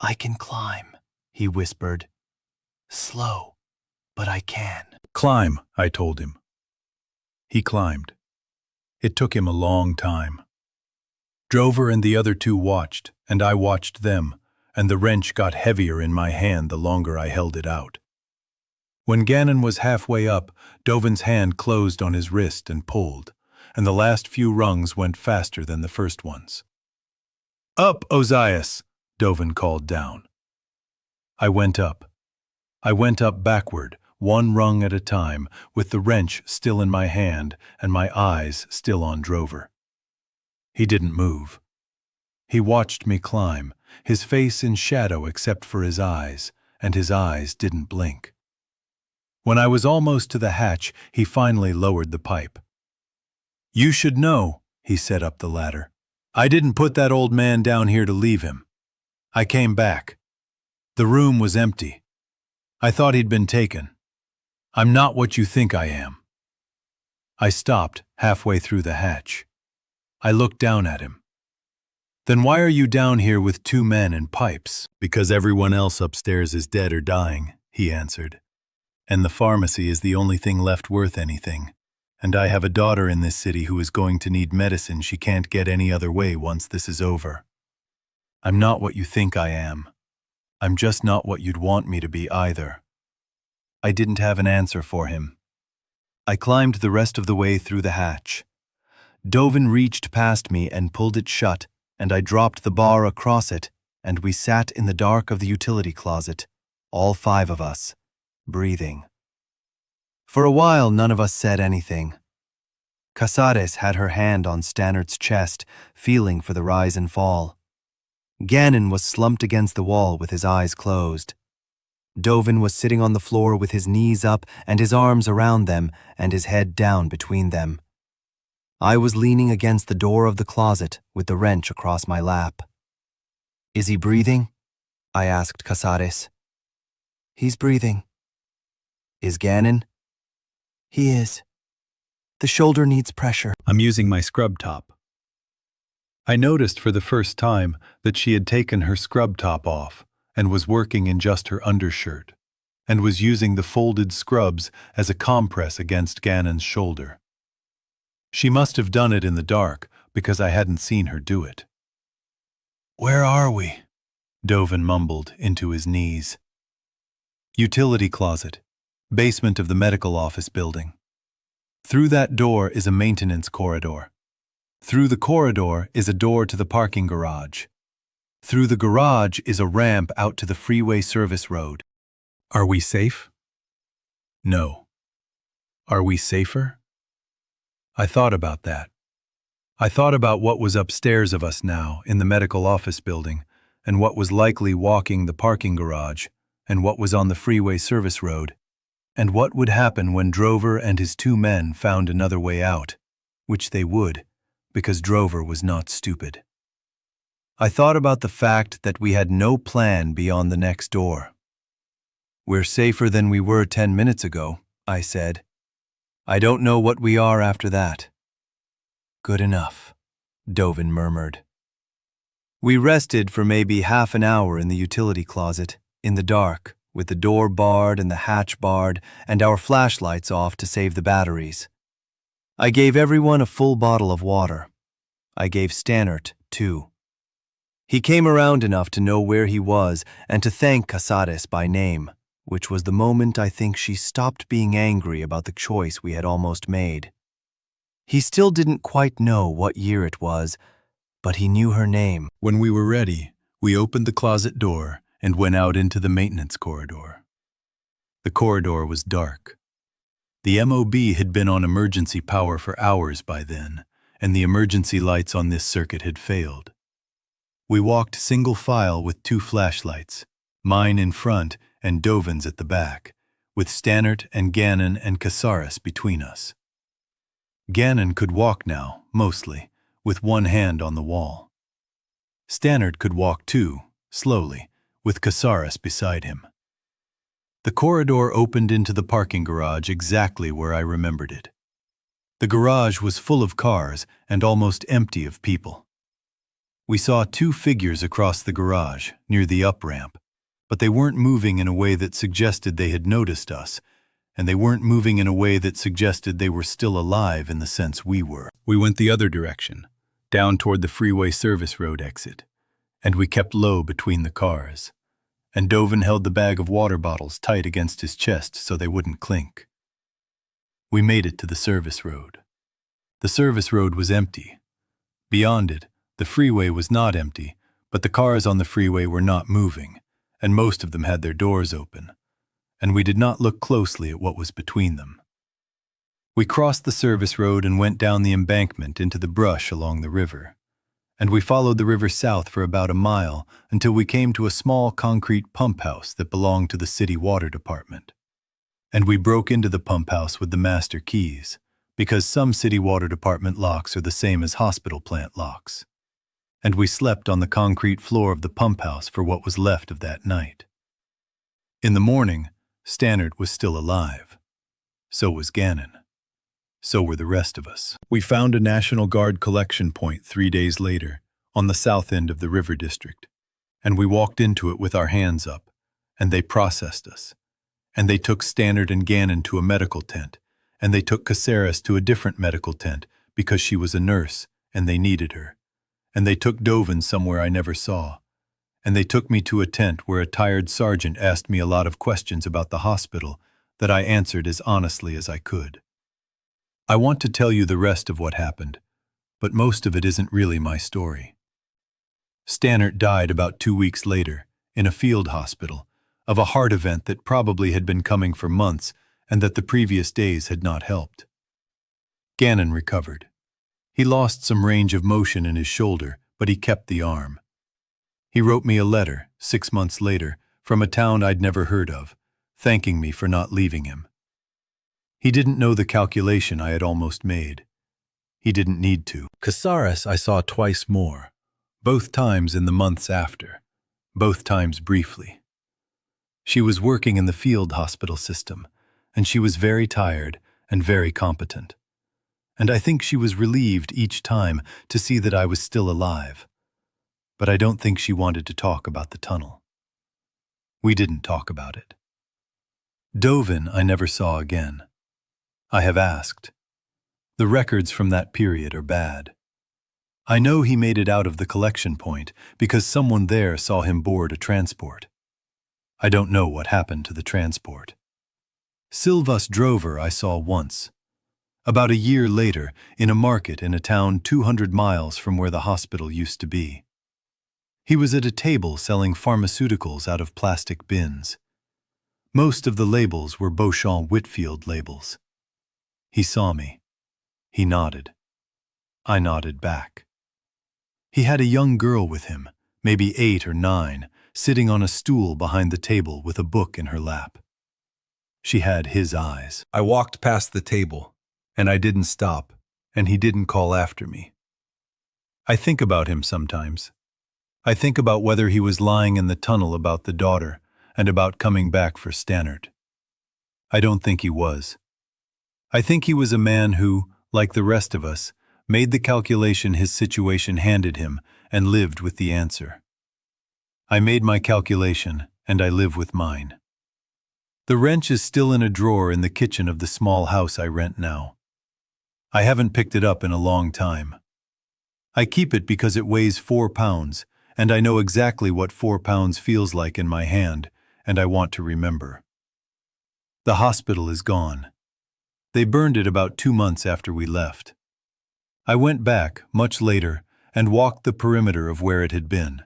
I can climb, he whispered. Slow, but I can. Climb, I told him. He climbed. It took him a long time. Drover and the other two watched, and I watched them, and the wrench got heavier in my hand the longer I held it out. When Gannon was halfway up, Dovin's hand closed on his wrist and pulled, and the last few rungs went faster than the first ones. Up, Ozias, Dovin called down. I went up. I went up backward, 1 rung at a time, with the wrench still in my hand and my eyes still on Drover. He didn't move. He watched me climb, his face in shadow except for his eyes, and his eyes didn't blink. When I was almost to the hatch, he finally lowered the pipe. You should know, he said up the ladder. I didn't put that old man down here to leave him. I came back. The room was empty. I thought he'd been taken. I'm not what you think I am. I stopped halfway through the hatch. I looked down at him. Then why are you down here with 2 men and pipes? Because everyone else upstairs is dead or dying, he answered. And the pharmacy is the only thing left worth anything. And I have a daughter in this city who is going to need medicine she can't get any other way once this is over. I'm not what you think I am. I'm just not what you'd want me to be either. I didn't have an answer for him. I climbed the rest of the way through the hatch. Dovin reached past me and pulled it shut, and I dropped the bar across it, and we sat in the dark of the utility closet, all 5 of us, breathing. For a while, none of us said anything. Casares had her hand on Stannert's chest, feeling for the rise and fall. Gannon was slumped against the wall with his eyes closed. Dovin was sitting on the floor with his knees up and his arms around them and his head down between them. I was leaning against the door of the closet with the wrench across my lap. Is he breathing? I asked Casares. He's breathing. Is Gannon? He is. The shoulder needs pressure. I'm using my scrub top. I noticed for the first time that she had taken her scrub top off and was working in just her undershirt, and was using the folded scrubs as a compress against Gannon's shoulder. She must have done it in the dark because I hadn't seen her do it. Where are we? Dovin mumbled into his knees. Utility closet, basement of the medical office building. Through that door is a maintenance corridor. Through the corridor is a door to the parking garage. Through the garage is a ramp out to the freeway service road. Are we safe? No. Are we safer? I thought about that. I thought about what was upstairs of us now in the medical office building, and what was likely walking the parking garage, and what was on the freeway service road, and what would happen when Drover and his 2 men found another way out, which they would, because Drover was not stupid. I thought about the fact that we had no plan beyond the next door. We're safer than we were 10 minutes ago, I said. I don't know what we are after that. Good enough, Dovin murmured. We rested for maybe half an hour in the utility closet, in the dark, with the door barred and the hatch barred and our flashlights off to save the batteries. I gave everyone a full bottle of water. I gave Stannard, too. He came around enough to know where he was and to thank Casares by name, which was the moment I think she stopped being angry about the choice we had almost made. He still didn't quite know what year it was, but he knew her name. When we were ready, we opened the closet door and went out into the maintenance corridor. The corridor was dark. The MOB had been on emergency power for hours by then, and the emergency lights on this circuit had failed. We walked single file with 2 flashlights, mine in front and Dovin's at the back, with Stannard and Gannon and Casares between us. Gannon could walk now, mostly, with one hand on the wall. Stannard could walk too, slowly, with Casares beside him. The corridor opened into the parking garage exactly where I remembered it. The garage was full of cars and almost empty of people. We saw 2 figures across the garage, near the up-ramp, but they weren't moving in a way that suggested they had noticed us, and they weren't moving in a way that suggested they were still alive in the sense we were. We went the other direction, down toward the freeway service road exit, and we kept low between the cars, and Dovin held the bag of water bottles tight against his chest so they wouldn't clink. We made it to the service road. The service road was empty. Beyond it, the freeway was not empty, but the cars on the freeway were not moving, and most of them had their doors open, and we did not look closely at what was between them. We crossed the service road and went down the embankment into the brush along the river, and we followed the river south for about a mile until we came to a small concrete pump house that belonged to the city water department. And we broke into the pump house with the master keys, because some city water department locks are the same as hospital plant locks. And we slept on the concrete floor of the pump house for what was left of that night. In the morning, Stannard was still alive. So was Gannon. So were the rest of us. We found a National Guard collection point 3 days later, on the south end of the river district, and we walked into it with our hands up, and they processed us. And they took Stannard and Gannon to a medical tent, and they took Casares to a different medical tent because she was a nurse, and they needed her. And they took Dovin somewhere I never saw. And they took me to a tent where a tired sergeant asked me a lot of questions about the hospital that I answered as honestly as I could. I want to tell you the rest of what happened, but most of it isn't really my story. Stannard died about 2 weeks later, in a field hospital, of a heart event that probably had been coming for months and that the previous days had not helped. Gannon recovered. He lost some range of motion in his shoulder, but he kept the arm. He wrote me a letter, 6 months later, from a town I'd never heard of, thanking me for not leaving him. He didn't know the calculation I had almost made. He didn't need to. Casares I saw twice more, both times in the months after, both times briefly. She was working in the field hospital system, and she was very tired and very competent. And I think she was relieved each time to see that I was still alive. But I don't think she wanted to talk about the tunnel. We didn't talk about it. Dovin I never saw again. I have asked. The records from that period are bad. I know he made it out of the collection point because someone there saw him board a transport. I don't know what happened to the transport. Silvas Drover I saw once. About a year later, in a market in a town 200 miles from where the hospital used to be. He was at a table selling pharmaceuticals out of plastic bins. Most of the labels were Beauchamp-Whitfield labels. He saw me. He nodded. I nodded back. He had a young girl with him, maybe 8 or 9, sitting on a stool behind the table with a book in her lap. She had his eyes. I walked past the table, and I didn't stop, and he didn't call after me. I think about him sometimes. I think about whether he was lying in the tunnel about the daughter and about coming back for Stannard. I don't think he was. I think he was a man who, like the rest of us, made the calculation his situation handed him and lived with the answer. I made my calculation, and I live with mine. The wrench is still in a drawer in the kitchen of the small house I rent now. I haven't picked it up in a long time. I keep it because it weighs 4 pounds, and I know exactly what 4 pounds feels like in my hand, and I want to remember. The hospital is gone. They burned it about 2 months after we left. I went back, much later, and walked the perimeter of where it had been.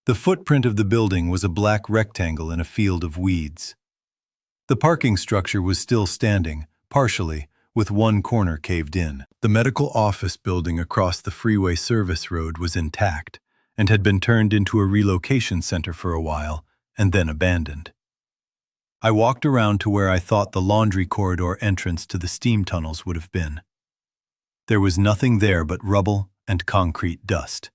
The footprint of the building was a black rectangle in a field of weeds. The parking structure was still standing, partially, with one corner caved in. The medical office building across the freeway service road was intact and had been turned into a relocation center for a while and then abandoned. I walked around to where I thought the laundry corridor entrance to the steam tunnels would have been. There was nothing there but rubble and concrete dust.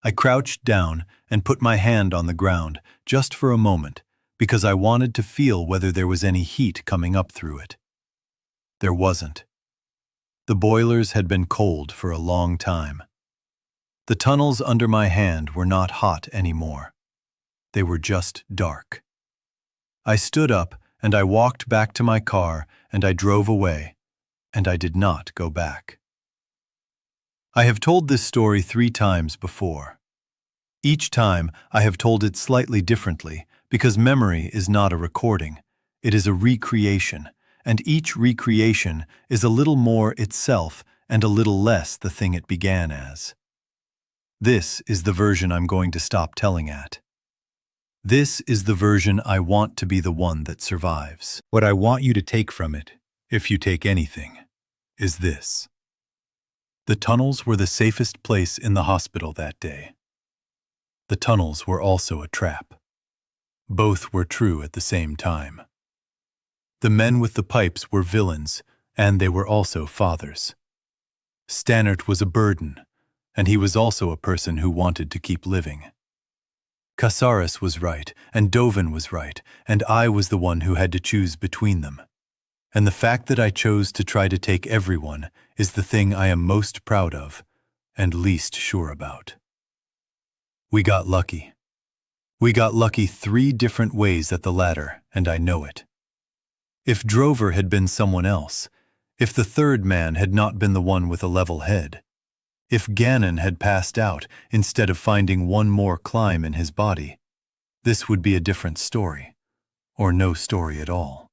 I crouched down and put my hand on the ground just for a moment because I wanted to feel whether there was any heat coming up through it. There wasn't. The boilers had been cold for a long time. The tunnels under my hand were not hot anymore. They were just dark. I stood up and I walked back to my car and I drove away, and I did not go back. I have told this story 3 times before. Each time I have told it slightly differently because memory is not a recording, it is a recreation, and each recreation is a little more itself and a little less the thing it began as. This is the version I'm going to stop telling at. This is the version I want to be the one that survives. What I want you to take from it, if you take anything, is this. The tunnels were the safest place in the hospital that day. The tunnels were also a trap. Both were true at the same time. The men with the pipes were villains, and they were also fathers. Stannard was a burden, and he was also a person who wanted to keep living. Casares was right, and Dovin was right, and I was the one who had to choose between them. And the fact that I chose to try to take everyone is the thing I am most proud of and least sure about. We got lucky. We got lucky 3 different ways at the ladder, and I know it. If Drover had been someone else, if the third man had not been the one with a level head, if Gannon had passed out instead of finding one more climb in his body, this would be a different story, or no story at all.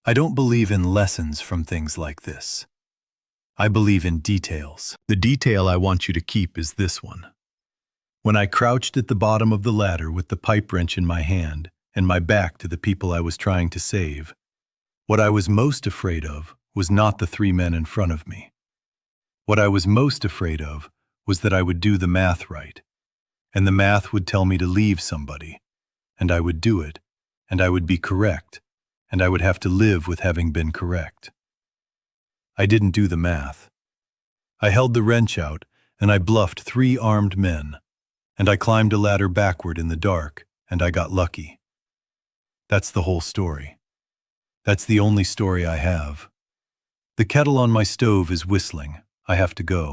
I don't believe in lessons from things like this. I believe in details. The detail I want you to keep is this one. When I crouched at the bottom of the ladder with the pipe wrench in my hand and my back to the people I was trying to save, what I was most afraid of was not the 3 men in front of me. What I was most afraid of was that I would do the math right, and the math would tell me to leave somebody, and I would do it, and I would be correct, and I would have to live with having been correct. I didn't do the math. I held the wrench out, and I bluffed 3 armed men, and I climbed a ladder backward in the dark, and I got lucky. That's the whole story. That's the only story I have. The kettle on my stove is whistling. I have to go.